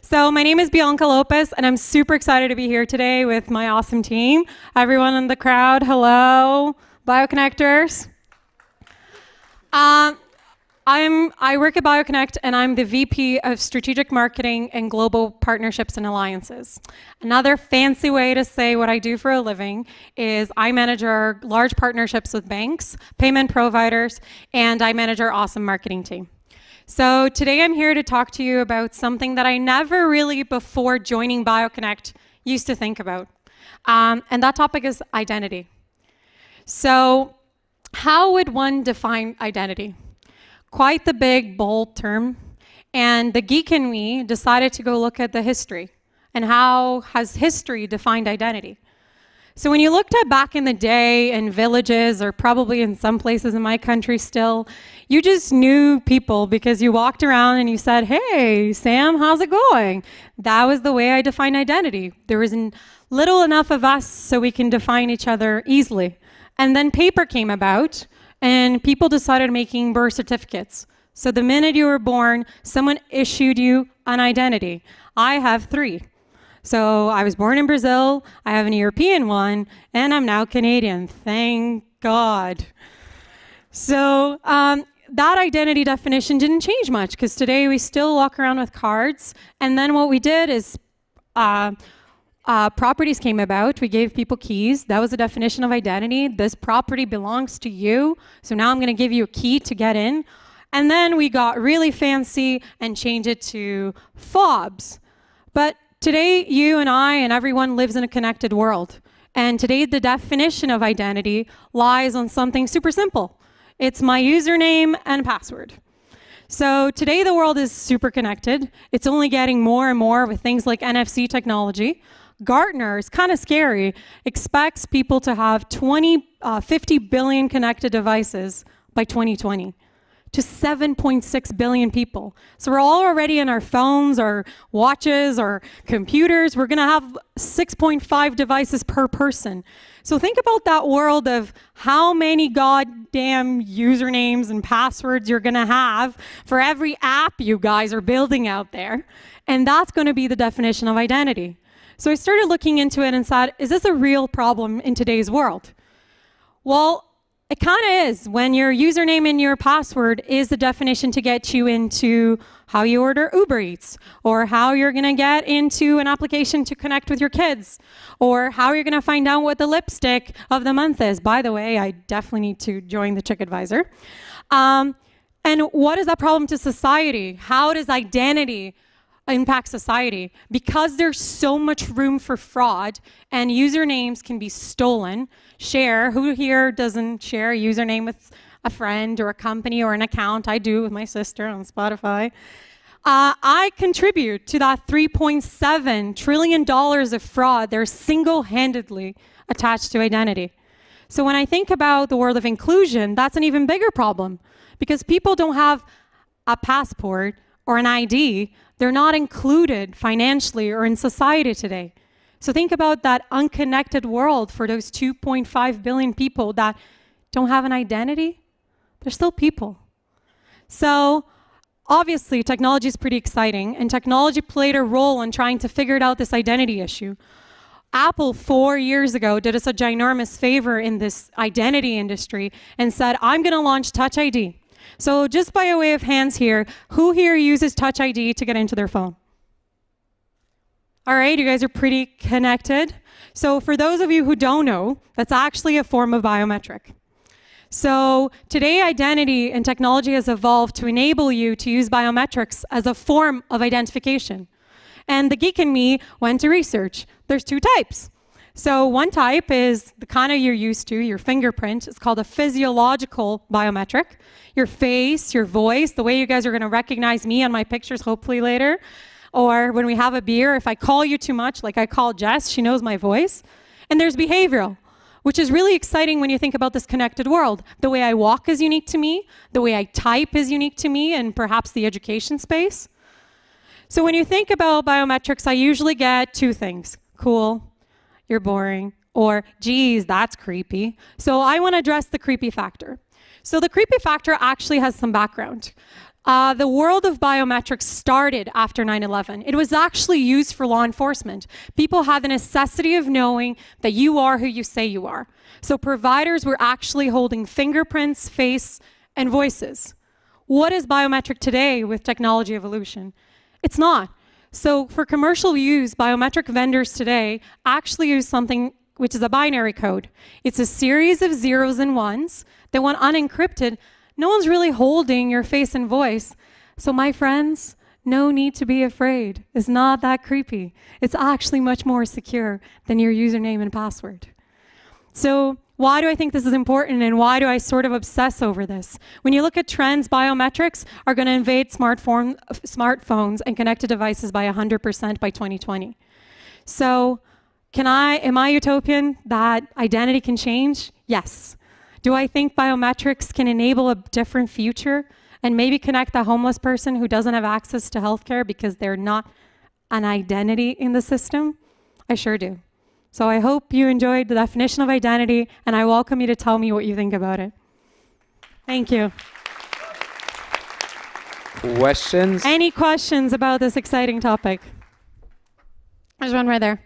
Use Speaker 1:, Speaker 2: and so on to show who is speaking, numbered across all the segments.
Speaker 1: So my name is Bianca Lopes, and I'm super excited to be here today with my awesome team. Everyone in the crowd, hello, BioConnectors. I work at BioConnect, and I'm the VP of Strategic Marketing and Global Partnerships and Alliances. Another fancy way to say what I do for a living is I manage our large partnerships with banks, payment providers, and I manage our awesome marketing team. So today I'm here to talk to you about something that I never really, before joining BioConnect, used to think about. And that topic is identity. So how would one define identity? Quite the big, bold term. And the geek in me decided to go look at the history and how has history defined identity. So when you looked at back in the day in villages, or probably in some places in my country still, you just knew people because you walked around and you said, "Hey, Sam, how's it going?" That was the way I defined identity. There was little enough of us so we can define each other easily. And then paper came about, and people decided making birth certificates. So the minute you were born, someone issued you an identity. I have 3. So I was born in Brazil, I have an European one, and I'm now Canadian. Thank God. So that identity definition didn't change much, because today we still walk around with cards. And then what we did is properties came about. We gave people keys. That was the definition of identity. This property belongs to you, so now I'm going to give you a key to get in. And then we got really fancy and changed it to fobs. But today, you and I and everyone lives in a connected world. And today, the definition of identity lies on something super simple. It's my username and password. So today, the world is super connected. It's only getting more and more with things like NFC technology. Gartner, is kind of scary, expects people to have 50 billion connected devices by 2020. To 7.6 billion people. So we're all already in our phones, our watches, our computers. We're gonna have 6.5 devices per person. So think about that world of how many goddamn usernames and passwords you're gonna have for every app you guys are building out there. And that's gonna be the definition of identity. So I started looking into it and said, is this a real problem in today's world? Well, it kind of is when your username and your password is the definition to get you into how you order Uber Eats, or how you're going to get into an application to connect with your kids, or how you're going to find out what the lipstick of the month is. By the way, I definitely need to join the Chick Advisor. And what is that problem to society? How does identity impact society? Because there's so much room for fraud and usernames can be stolen. Who here doesn't share a username with a friend or a company or an account? I do with my sister on Spotify. I contribute to that $3.7 trillion of fraud. They're single-handedly attached to identity. So when I think about the world of inclusion, that's an even bigger problem, because people don't have a passport or an ID. They're not included financially or in society today. So think about that unconnected world for those 2.5 billion people that don't have an identity. They're still people. So obviously, technology is pretty exciting, and technology played a role in trying to figure out this identity issue. Apple 4 years ago did us a ginormous favor in this identity industry and said, I'm going to launch Touch ID. So just by a way of hands here, who here uses Touch ID to get into their phone? All right, you guys are pretty connected. So for those of you who don't know, that's actually a form of biometric. So today, identity and technology has evolved to enable you to use biometrics as a form of identification. And the geek in me went to research. There's 2 types. So one type is the kind of you're used to, your fingerprint. It's called a physiological biometric. Your face, your voice, the way you guys are going to recognize me on my pictures hopefully later. Or when we have a beer, if I call you too much, like I call Jess, she knows my voice. And there's behavioral, which is really exciting when you think about this connected world. The way I walk is unique to me. The way I type is unique to me, and perhaps the education space. So when you think about biometrics, I usually get 2 things. Cool, you're boring, or geez, that's creepy. So I want to address the creepy factor. So the creepy factor actually has some background. The world of biometrics started after 9/11. It was actually used for law enforcement. People had the necessity of knowing that you are who you say you are. So providers were actually holding fingerprints, face, and voices. What is biometric today with technology evolution? It's not. So for commercial use, biometric vendors today actually use something which is a binary code. It's a series of zeros and ones that, when unencrypted, no one's really holding your face and voice. So my friends, no need to be afraid. It's not that creepy. It's actually much more secure than your username and password. So why do I think this is important, and why do I sort of obsess over this? When you look at trends, biometrics are going to invade smartphones and connected devices by 100% by 2020. So am I utopian that identity can change? Yes. Do I think biometrics can enable a different future and maybe connect the homeless person who doesn't have access to healthcare because they're not an identity in the system? I sure do. So I hope you enjoyed the definition of identity, and I welcome you to tell me what you think about it. Thank you.
Speaker 2: Questions?
Speaker 1: Any questions about this exciting topic? There's one right there.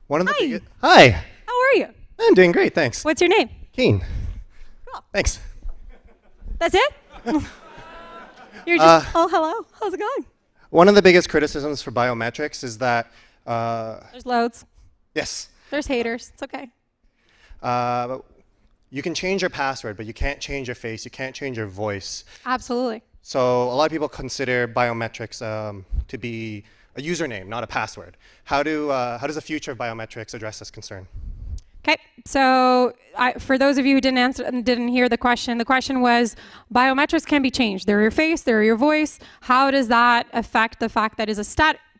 Speaker 3: One of the
Speaker 1: Hi.
Speaker 3: biggest. Hi.
Speaker 1: How are you?
Speaker 3: I'm doing great, thanks.
Speaker 1: What's your name?
Speaker 3: Keen.
Speaker 1: Cool.
Speaker 3: Thanks.
Speaker 1: That's it? You're just, oh, hello. How's it going?
Speaker 3: One of the biggest criticisms for biometrics is that,
Speaker 1: There's loads.
Speaker 3: yes,
Speaker 1: There's haters. It's okay.
Speaker 3: you can change your password, but you can't change your face, you can't change your voice.
Speaker 1: Absolutely.
Speaker 3: So a lot of people consider biometrics to be a username, not a password. How does the future of biometrics address this concern?
Speaker 1: Okay, so for those of you who didn't hear the question was, biometrics can be changed. They're your face, they're your voice. How does that affect the fact that it's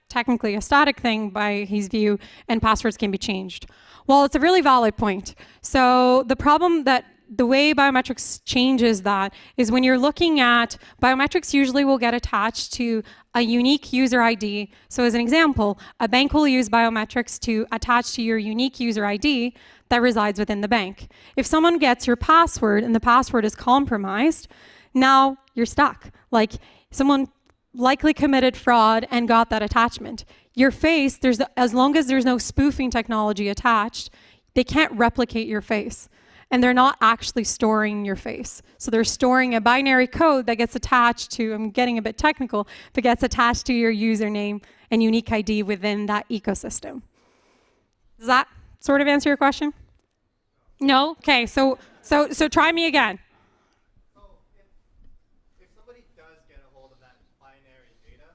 Speaker 1: technically a static thing by his view, and passwords can be changed? Well, it's a really valid point. So the problem that the way biometrics changes that is when you're looking at biometrics usually will get attached to a unique user ID. So as an example, a bank will use biometrics to attach to your unique user ID that resides within the bank. If someone gets your password and the password is compromised, now you're stuck. Like someone likely committed fraud and got that attachment. Your face, as long as there's no spoofing technology attached, they can't replicate your face. And they're not actually storing your face. So they're storing a binary code that gets attached to, I'm getting a bit technical, that gets attached to your username and unique ID within that ecosystem. Does that sort of answer your question? No? Okay, so try me again.
Speaker 3: So if somebody does get a hold of that binary data,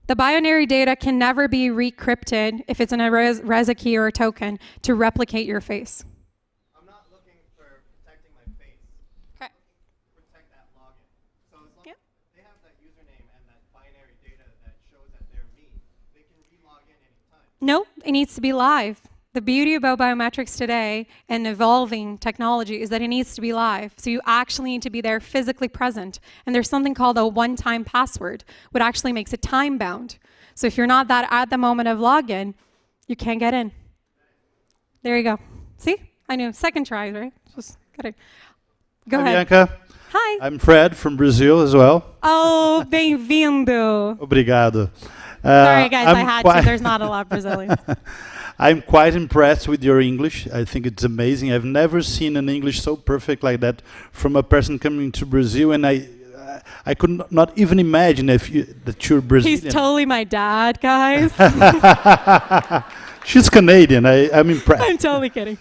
Speaker 1: The binary data can never be recrypted if it's in a res key or a token to replicate your face. No, it needs to be live. The beauty about biometrics today and evolving technology is that it needs to be live. So you actually need to be there physically present. And there's something called a one-time password, which actually makes it time-bound. So if you're not that at the moment of login, you can't get in. There you go. See? I knew. Second try, right? Just got it. Go ahead.
Speaker 4: Bianca.
Speaker 1: Hi.
Speaker 4: I'm Fred from Brazil as well.
Speaker 1: Oh, bem-vindo.
Speaker 4: Obrigado.
Speaker 1: Sorry, guys, I had to. There's not a lot of Brazilians.
Speaker 4: I'm quite impressed with your English. I think it's amazing. I've never seen an English so perfect like that from a person coming to Brazil, and I could not even imagine that you're Brazilian.
Speaker 1: He's totally my dad, guys.
Speaker 4: She's Canadian. I'm impressed.
Speaker 1: I'm totally kidding.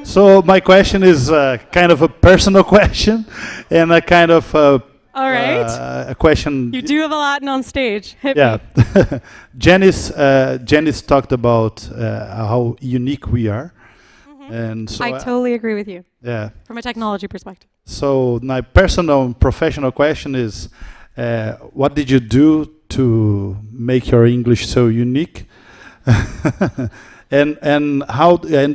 Speaker 4: So my question is kind of a personal question and a kind of
Speaker 1: all right.
Speaker 4: A question.
Speaker 1: You do have a Latin on stage. Hit
Speaker 4: yeah.
Speaker 1: me.
Speaker 4: Janice talked about how unique we are.
Speaker 1: Mm-hmm.
Speaker 4: And so
Speaker 1: I totally agree with you.
Speaker 4: Yeah.
Speaker 1: From a technology perspective.
Speaker 4: So my personal and professional question is, what did you do to make your English so unique? and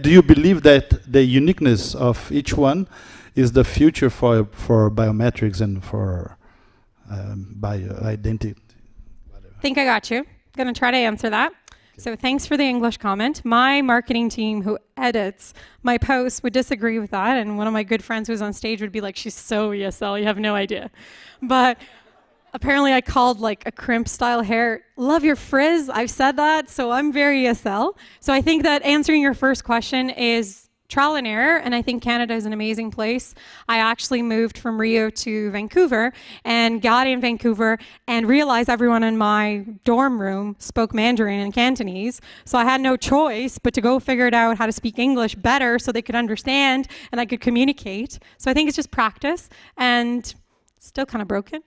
Speaker 4: do you believe that the uniqueness of each one is the future for biometrics and for bio identity?
Speaker 1: Think I got you. Gonna try to answer that. So thanks for the English comment. My marketing team who edits my posts would disagree with that, and one of my good friends who's on stage would be like, she's so ESL, you have no idea. But apparently I called like a crimp style hair, love your frizz, I've said that, so I'm very ESL. So I think that answering your first question is trial and error, and I think Canada is an amazing place. I actually moved from Rio to Vancouver and got in Vancouver and realized everyone in my dorm room spoke Mandarin and Cantonese, so I had no choice but to go figure it out how to speak English better so they could understand and I could communicate. So I think it's just practice, and still kind of broken.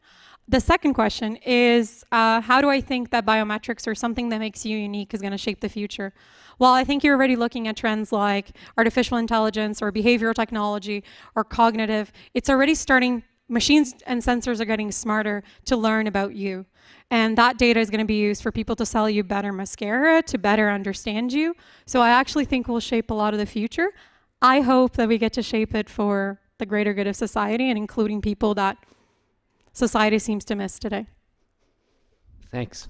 Speaker 1: The second question is, how do I think that biometrics or something that makes you unique is going to shape the future? Well, I think you're already looking at trends like artificial intelligence or behavioral technology or cognitive. It's already starting, machines and sensors are getting smarter to learn about you. And that data is going to be used for people to sell you better mascara, to better understand you. So I actually think we'll shape a lot of the future. I hope that we get to shape it for the greater good of society and including people that society seems to miss today.
Speaker 2: Thanks.